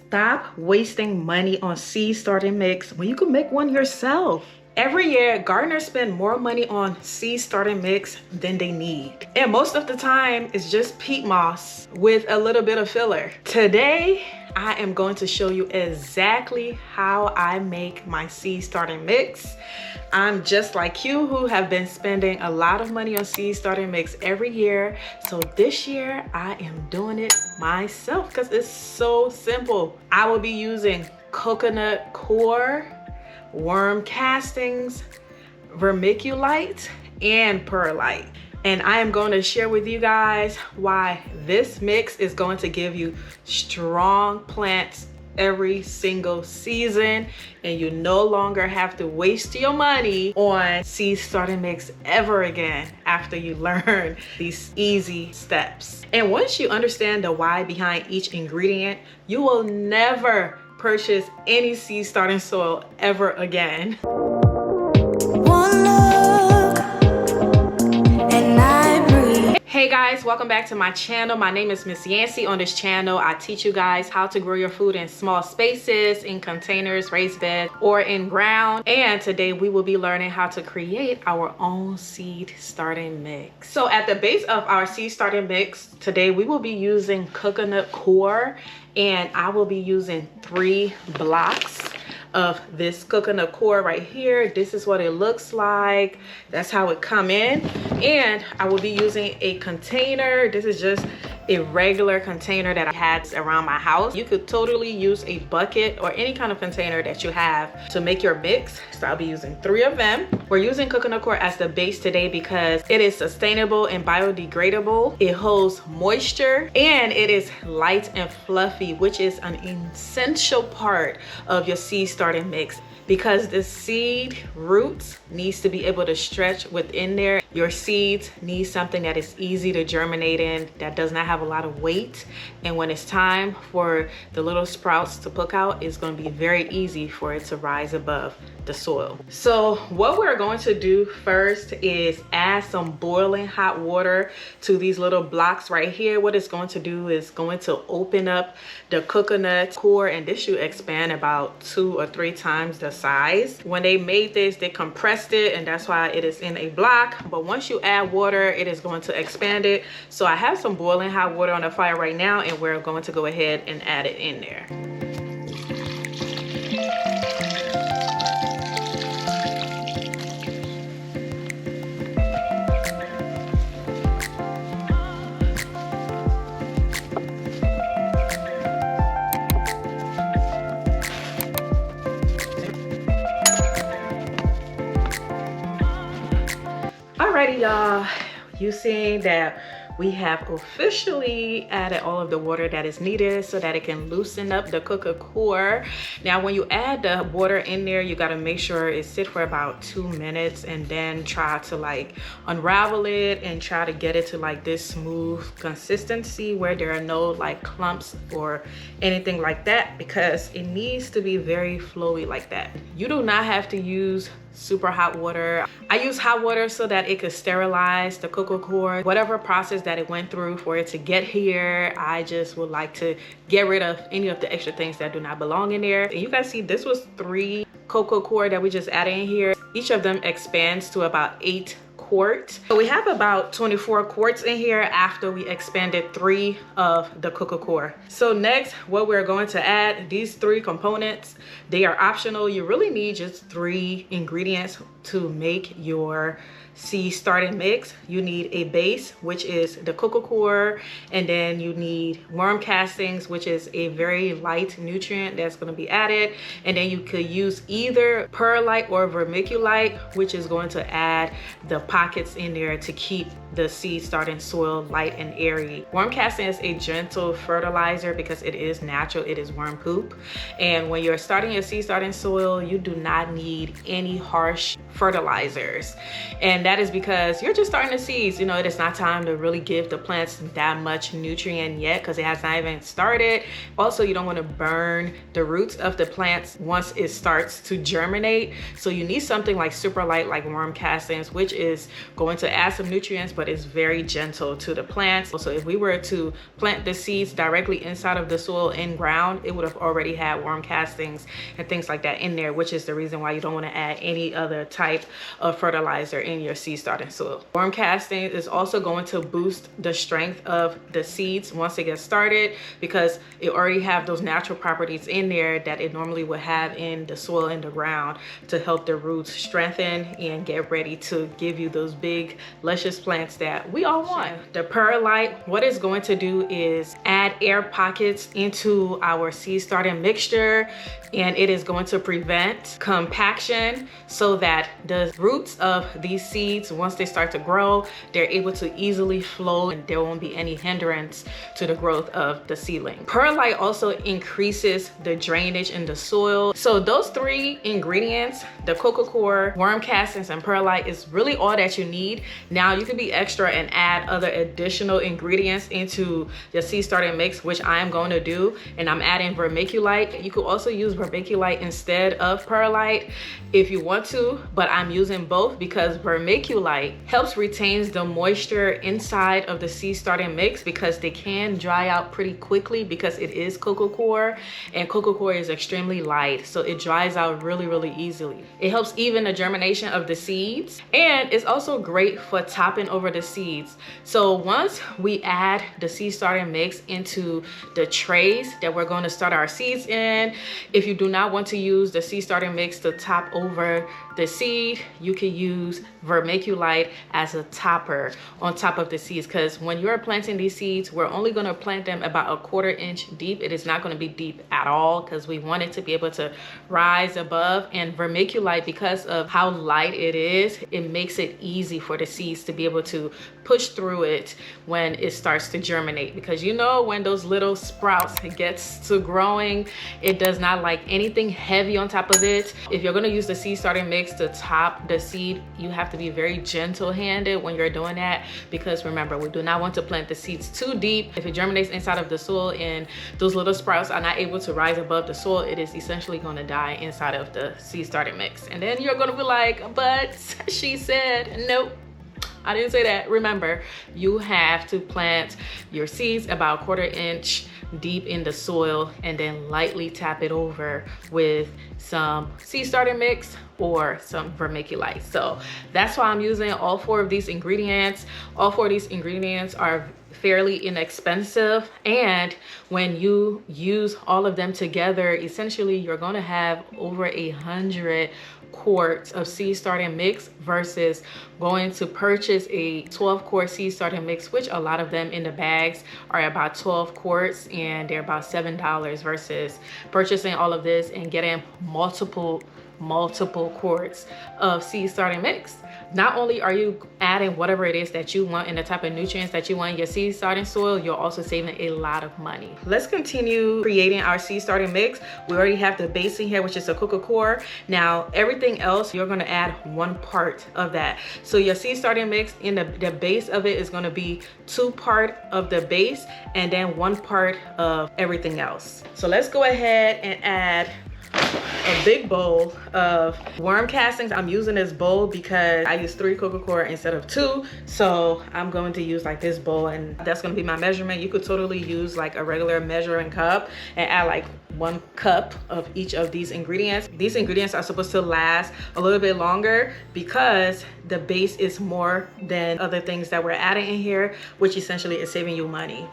Stop wasting money on seed starting mix when you can make one yourself. Every year, gardeners spend more money on seed starting mix than they need. And most of the time, it's just peat moss with a little bit of filler. Today, I am going to show you exactly how I make my seed starting mix. I'm just like you who have been spending a lot of money on seed starting mix every year. So this year, I am doing it myself because it's so simple. I will be using Coco Coir, worm castings, vermiculite, and perlite. And I am going to share with you guys why this mix is going to give you strong plants every single season, and you no longer have to waste your money on seed starting mix ever again after you learn these easy steps. And once you understand the why behind each ingredient, you will never purchase any seed starting soil ever again. Hey guys, welcome back to my channel. My name is Miss Yancy. On this channel, I teach you guys how to grow your food in small spaces, in containers, raised beds, or in ground. And today we will be learning how to create our own seed starting mix. So at the base of our seed starting mix, today we will be using Coco Coir, and I will be using 3 blocks of this Coco Coir right here. This is what it looks like. That's how it come in. And I will be using a container. This is just a regular container that I had around my house. You could totally use a bucket or any kind of container that you have to make your mix. So I'll be using 3 of them. We're using Coco Coir as the base today because it is sustainable and biodegradable. It holds moisture and it is light and fluffy, which is an essential part of your seed starting mix. Because the seed roots needs to be able to stretch within there. Your seeds need something that is easy to germinate in, that does not have a lot of weight. And when it's time for the little sprouts to poke out, it's going to be very easy for it to rise above the soil. So what we're going to do first is add some boiling hot water to these little blocks right here. What it's going to do is going to open up the Coco Coir, and this should expand about 2 or 3 times the size. When they made this, they compressed it, and that's why it is in a block. But once you add water, it is going to expand it. So I have some boiling hot water on the fire right now, and we're going to go ahead and add it in there. Alrighty, y'all, you seeing that we have officially added all of the water that is needed so that it can loosen up the Coco Coir. Now, when you add the water in there, you got to make sure it sits for about 2 minutes, and then try to like unravel it and try to get it to like this smooth consistency where there are no like clumps or anything like that, because it needs to be very flowy like that. You do not have to use super hot water. I use hot water so that it could sterilize the Coco Coir. Whatever process that it went through for it to get here, I just would like to get rid of any of the extra things that do not belong in there. And you guys see, this was 3 Coco Coir that we just added in here. Each of them expands to about 8 quarts. So we have about 24 quarts in here after we expanded 3 of the Coco Coir. So next, what we're going to add, these 3 components, they are optional. You really need just 3 ingredients to make your seed starting mix. You need a base, which is the Coco Coir, and then you need worm castings, which is a very light nutrient that's going to be added, and then you could use either perlite or vermiculite, which is going to add the pockets in there to keep the seed starting soil light and airy. Worm casting is a gentle fertilizer because it is natural, it is worm poop, and when you're starting your seed starting soil, you do not need any harsh fertilizers, and that is because you're just starting the seeds. You know, it is not time to really give the plants that much nutrient yet because it has not even started. Also, you don't want to burn the roots of the plants once it starts to germinate. So you need something like super light, like worm castings, which is going to add some nutrients, but it's very gentle to the plants. So if we were to plant the seeds directly inside of the soil in ground, it would have already had worm castings and things like that in there, which is the reason why you don't want to add any other type of fertilizer in your seed starting soil. Worm casting is also going to boost the strength of the seeds once it gets started, because it already have those natural properties in there that it normally would have in the soil in the ground to help the roots strengthen and get ready to give you those big luscious plants that we all want. The perlite, what it's going to do is add air pockets into our seed starting mixture, and it is going to prevent compaction so that the roots of these seeds, once they start to grow, they're able to easily flow and there won't be any hindrance to the growth of the seedling. Perlite also increases the drainage in the soil. So those three ingredients, the Coco Coir, worm castings, and perlite, is really all that you need. Now you can be extra and add other additional ingredients into your seed starting mix, which I am going to do, and I'm adding vermiculite. You could also use vermiculite instead of perlite if you want to, but I'm using both because vermiculite helps retains the moisture inside of the seed starting mix, because they can dry out pretty quickly because it is Coco Coir, and Coco Coir is extremely light, so it dries out really easily. It helps even the germination of the seeds, and it's also great for topping over the seeds. So once we add the seed starting mix into the trays that we're going to start our seeds in, if you do not want to use the seed starting mix to top over the seed, you can use vermiculite as a topper on top of the seeds, because when you're planting these seeds, we're only going to plant them about a 1/4 inch deep. It is not going to be deep at all because we want it to be able to rise above, and vermiculite, because of how light it is, it makes it easy for the seeds to be able to push through it when it starts to germinate, because you know when those little sprouts gets to growing, it does not like anything heavy on top of it. If you're going to use the seed starting mix to top the seed, you have to be very gentle handed when you're doing that, because remember, we do not want to plant the seeds too deep. If it germinates inside of the soil and those little sprouts are not able to rise above the soil, it is essentially going to die inside of the seed starting mix, and then you're going to be like, but she said nope. I didn't say that. Remember, you have to plant your seeds about 1/4 inch deep in the soil and then lightly tap it over with some seed starting mix or some vermiculite. So that's why I'm using all 4 of these ingredients. All 4 of these ingredients are fairly inexpensive, and when you use all of them together, essentially you're going to have over 100 quarts of seed starting mix versus going to purchase a 12 quart seed starting mix, which a lot of them in the bags are about 12 quarts and they're about $7, versus purchasing all of this and getting multiple quarts of seed starting mix. Not only are you adding whatever it is that you want and the type of nutrients that you want in your seed starting soil, you're also saving a lot of money. Let's continue creating our seed starting mix. We already have the base in here, which is the Coco Coir. Now everything else, you're going to add 1 part of that. So your seed starting mix, in the base of it is going to be 2 part of the base and then 1 part of everything else. So let's go ahead and add a big bowl of worm castings. I'm using this bowl because I use 3 Coco Coir instead of 2, so I'm going to use like this bowl, and that's going to be my measurement. You could totally use like a regular measuring cup and add like 1 cup of each of these ingredients. These ingredients are supposed to last a little bit longer because the base is more than other things that we're adding in here, which essentially is saving you money.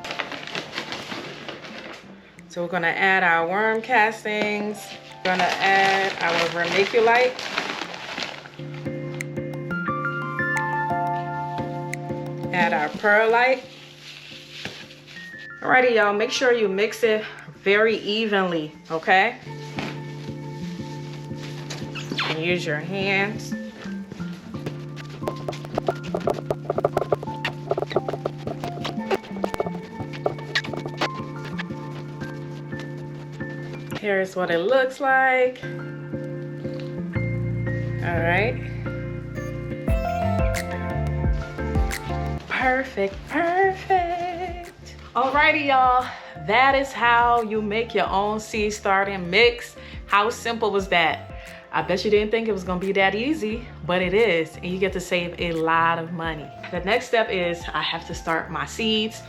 So we're gonna add our worm castings. We're gonna add our vermiculite. Add our perlite. Alrighty, y'all, make sure you mix it very evenly, okay? And use your hands. Here's what it looks like. All right. Perfect, perfect. Alrighty, y'all, that is how you make your own seed starting mix. How simple was that? I bet you didn't think it was gonna be that easy, but it is, and you get to save a lot of money. The next step is I have to start my seeds.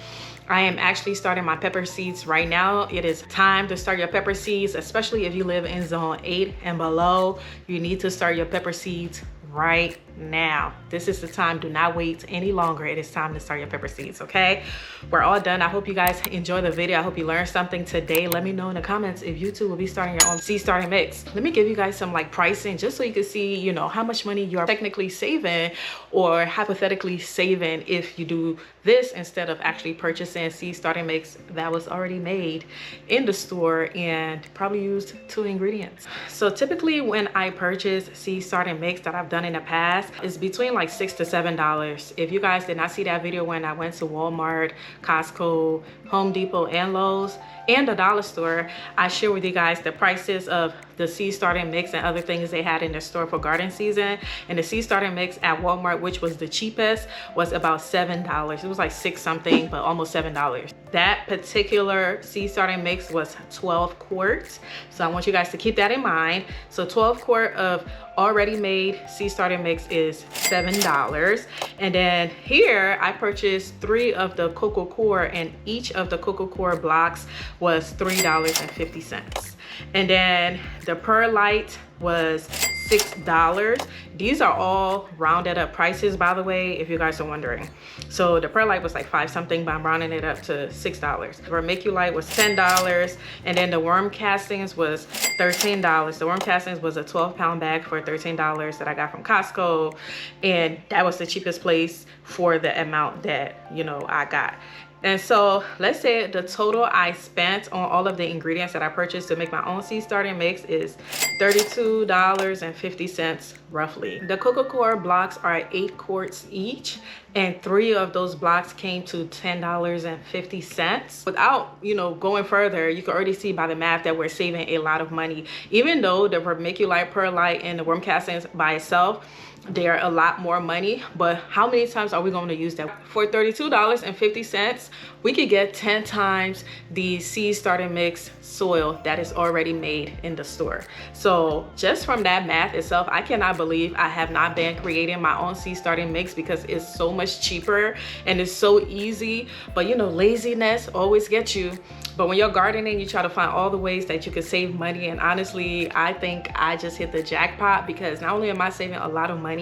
I am actually starting my pepper seeds right now. It is time to start your pepper seeds, especially if you live in zone 8 and below. You need to start your pepper seeds right now. This is the time. Do not wait any longer. It is time to start your pepper seeds, okay? We're all done. I hope you guys enjoy the video. I hope you learned something today. Let me know in the comments if you too will be starting your own seed starting mix. Let me give you guys some like pricing just so you can see, you know, how much money you're technically saving or hypothetically saving if you do this instead of actually purchasing seed starting mix that was already made in the store and probably used 2 ingredients. So typically when I purchase seed starting mix that I've done in the past, it's between like $6 to $7. If you guys did not see that video when I went to Walmart, Costco, Home Depot, and Lowe's, and the dollar store, I share with you guys the prices of the seed starting mix and other things they had in the store for garden season. And the seed starting mix at Walmart, which was the cheapest, was about $7. It was like 6 something, but almost $7. That particular seed starting mix was 12 quarts. So I want you guys to keep that in mind. So 12 quart of already made seed starting mix is $7. And then here I purchased 3 of the Coco Coir, and each of the Coco Coir blocks was $3.50. And then the perlite was $6. These are all rounded up prices, by the way, if you guys are wondering. So the perlite was like 5 something, but I'm rounding it up to $6. Vermiculite was $10, and then the worm castings was $13. The worm castings was a 12-pound bag for $13 that I got from Costco, and that was the cheapest place for the amount that, you know, I got. And so let's say the total I spent on all of the ingredients that I purchased to make my own seed starting mix is $32.50 roughly. The Coco Coir blocks are 8 quarts each, and 3 of those blocks came to $10.50. Without, you know, going further, you can already see by the math that we're saving a lot of money. Even though the vermiculite, perlite, and the worm castings by itself, they're a lot more money, but how many times are we going to use that? For $32.50, we could get 10 times the seed starting mix soil that is already made in the store. So just from that math itself, I cannot believe I have not been creating my own seed starting mix, because it's so much cheaper and it's so easy. But you know, laziness always gets you. But when you're gardening, you try to find all the ways that you can save money. And honestly, I think I just hit the jackpot, because not only am I saving a lot of money,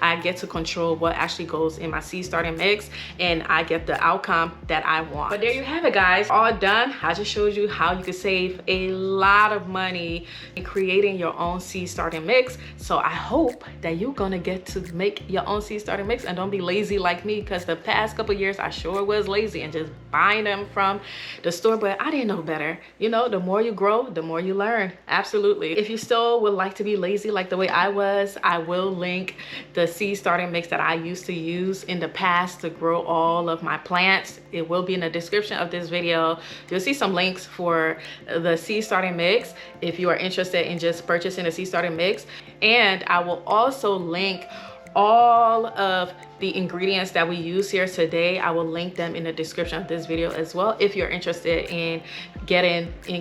I get to control what actually goes in my seed starting mix, and I get the outcome that I want. But there you have it, guys. All done. I just showed you how you can save a lot of money in creating your own seed starting mix. So I hope that you're gonna get to make your own seed starting mix and don't be lazy like me, because the past couple years I sure was lazy and just buying them from the store. But I didn't know better. You know, the more you grow, the more you learn. Absolutely. If you still would like to be lazy like the way I was, I will link the seed starting mix that I used to use in the past to grow all of my plants. It will be in the description of this video. You'll see some links for the seed starting mix if you are interested in just purchasing a seed starting mix. And I will also link all of the ingredients that we use here today. I will link them in the description of this video as well. If you're interested in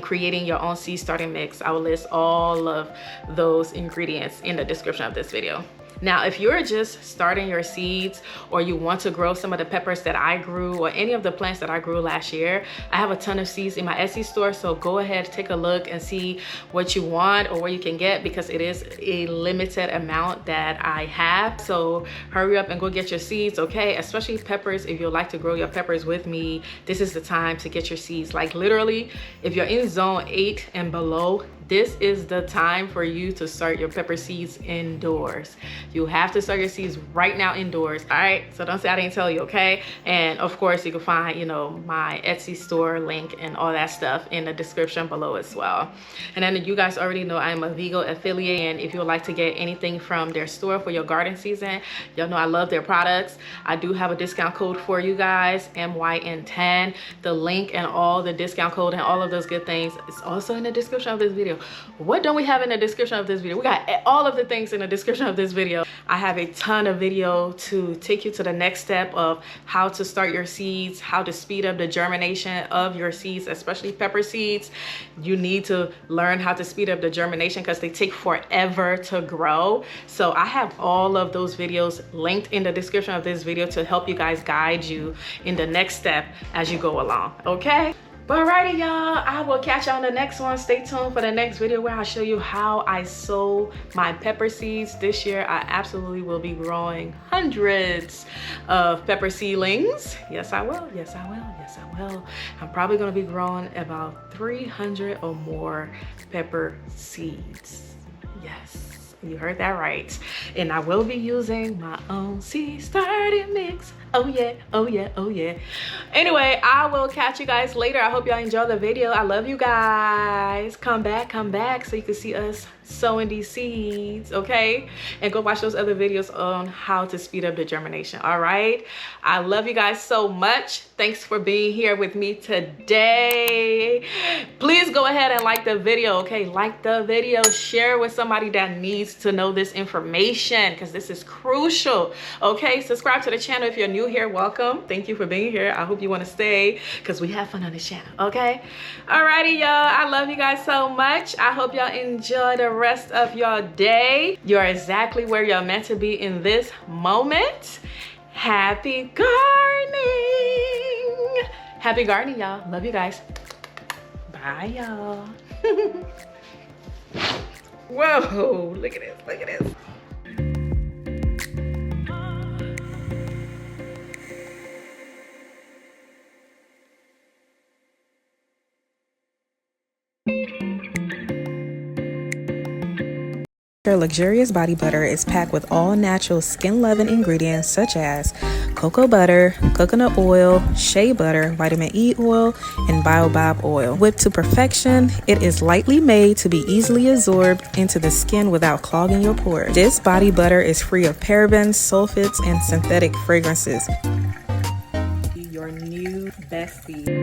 creating your own seed starting mix, I will list all of those ingredients in the description of this video. Now, if you're just starting your seeds, or you want to grow some of the peppers that I grew, or any of the plants that I grew last year, I have a ton of seeds in my Etsy store. So go ahead, take a look and see what you want or where you can get, because it is a limited amount that I have. So hurry up and go get your seeds, okay? Especially peppers. If you'd like to grow your peppers with me, this is the time to get your seeds. Like literally, if you're in zone 8 and below, this is the time for you to start your pepper seeds indoors. You have to start your seeds right now indoors, all right? So don't say I didn't tell you, okay? And of course, you can find, you know, my Etsy store link and all that stuff in the description below as well. And then you guys already know I'm a Vigo affiliate, and if you would like to get anything from their store for your garden season, y'all know I love their products. I do have a discount code for you guys, MYN10. The link and all the discount code and all of those good things is also in the description of this video. What don't we have in the description of this video? We got all of the things in the description of this video. I have a ton of video to take you to the next step of how to start your seeds, how to speed up the germination of your seeds, especially pepper seeds. You need to learn how to speed up the germination because they take forever to grow. So I have all of those videos linked in the description of this video to help you guys, guide you in the next step as you go along, okay? But alrighty, y'all, I will catch y'all on the next one. Stay tuned for the next video where I'll show you how I sow my pepper seeds. This year, I absolutely will be growing hundreds of pepper seedlings. Yes, I will. Yes, I will. Yes, I will. I'm probably going to be growing about 300 or more pepper seeds. Yes. You heard that right. And I will be using my own seed starting mix. Oh yeah, oh yeah, oh yeah. Anyway, I will catch you guys later. I hope y'all enjoy the video. I love you guys. Come back so you can see us sowing these seeds, okay? And go watch those other videos on how to speed up the germination, all right? I love you guys so much. Thanks for being here with me today. Please go ahead and like the video, okay? Like the video, share with somebody that needs to know this information because this is crucial, okay? Subscribe to the channel if you're new here. Welcome. Thank you for being here. I hope you want to stay because we have fun on this channel, okay? Alrighty, y'all. I love you guys so much. I hope y'all enjoy the rest of your day. You're exactly where you're meant to be in this moment. Happy gardening. Happy gardening, y'all. Love you guys. Bye, y'all. Whoa, look at this, look at this. Their luxurious body butter is packed with all natural skin-loving ingredients such as cocoa butter, coconut oil, shea butter, vitamin E oil, and baobab oil. Whipped to perfection, it is lightly made to be easily absorbed into the skin without clogging your pores. This body butter is free of parabens, sulfates, and synthetic fragrances. Your new bestie.